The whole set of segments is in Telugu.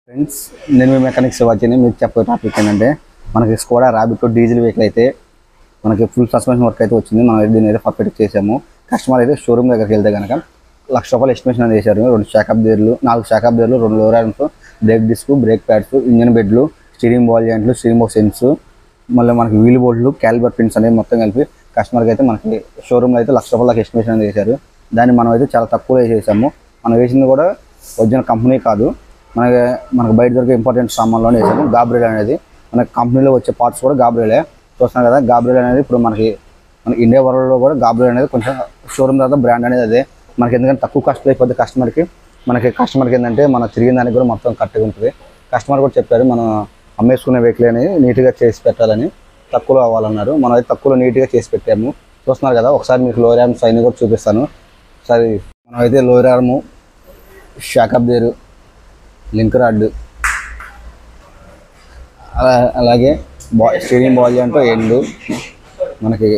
ఫ్రెండ్స్, నేను మీ మెకానిక్ శివాజీని మీకు చెప్పే టాపిక్ ఏంటంటే మనకి స్కోడా ర్యాబిట్ డీజిల్ వెహికల్ అయితే మనకి ఫుల్ సస్పెన్షన్ వర్క్ అయితే వచ్చింది. మనం దీన్ని అయితే పర్ఫెక్ట్ చేసాము. కస్టమర్ అయితే షోరూమ్ దగ్గరికి వెళ్తే కనుక ₹1,00,000 ఎస్టిమేషన్ అనేది చేశారు. 2 షాకప్ గేర్లు, 4 షాకప్ గేర్లు, 2 lower arms, brake disc, brake pads, engine బెడ్లు, స్టీరింగ్ బాల్ జాయింట్లు, స్టీరింగ్ బాక్స్ సెన్స్, మళ్ళీ మనకి వీల్ బోల్ట్లు, క్యాలిబర్ పిన్స్ అనేవి మొత్తం కలిపి కస్టమర్కి అయితే మనకి షోరూమ్లో అయితే ₹1,00,000 దాకా ఎస్టిమేషన్ అనేది చేశారు. దాన్ని మనం అయితే చాలా తక్కువలో చేసాము. మనం వేసింది కూడా ఒరిజినల్ కంపెనీ కాదు, మనకు బయట దొరికే ఇంపార్టెంట్ సామాన్లోనే వేసాము. గాబ్రియల్ అనేది మనకి కంపెనీలో వచ్చే పార్ట్స్ కూడా గాబ్రియలే చూస్తున్నాం కదా. గాబ్రియల్ అనేది ఇప్పుడు మన ఇండియా వరల్డ్లో కూడా గాబ్రియల్ అనేది కొంచెం షోరూమ్ తర్వాత బ్రాండ్ అనేది అదే. మనకి ఎందుకంటే తక్కువ కాస్ట్లో అయిపోద్ది కస్టమర్కి ఏంటంటే మనం తిరిగిన దానికి కూడా మొత్తం కరెక్ట్గా ఉంటుంది. కస్టమర్ కూడా చెప్పారు మనం అమ్మేసుకునే వెహికల్ అని నీట్గా చేసి పెట్టాలని, తక్కువలో అవ్వాలన్నారు. మనం అయితే తక్కువలో నీట్గా చేసి పెట్టాము. చూస్తున్నారు కదా. ఒకసారి మీకు లోయర్ ఆర్మ్ సైన్ కూడా చూపిస్తాను. ఒకసారి మనం అయితే lower arm, shock up gear, link rod, అలాగే స్టీరింగ్ బాల్ జాయింట్ ఎండ్, మనకి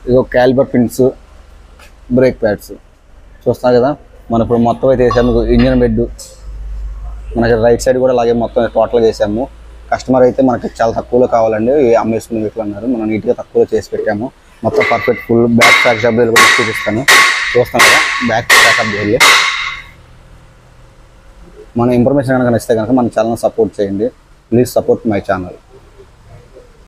ఇదో క్యాలిబర్ పిన్స్, బ్రేక్ ప్యాడ్స్ చూస్తున్నారు కదా. మనం ఇప్పుడు మొత్తం అయితే వేసాము. ఇంజన్ బెడ్ మనకి రైట్ సైడ్ కూడా అలాగే మొత్తం టోటల్గా వేసాము. కస్టమర్ అయితే మనకి చాలా తక్కువలో కావాలండి అమ్మేసుకునే వెహికల్ అన్నారు. మనం నీట్గా తక్కువలో చేసి పెట్టాము. మొత్తం పర్ఫెక్ట్ ఫుల్ బ్యాక్ షాకప్ గేర్లు కూడా చూపిస్తాను. చూస్తాను కదా బ్యాక్ షాకప్ గేర్లు. మన ఇన్ఫర్మేషన్ కనుక నచ్చితే కనుక మన ఛానల్ సపోర్ట్ చేయండి. Please support my channel.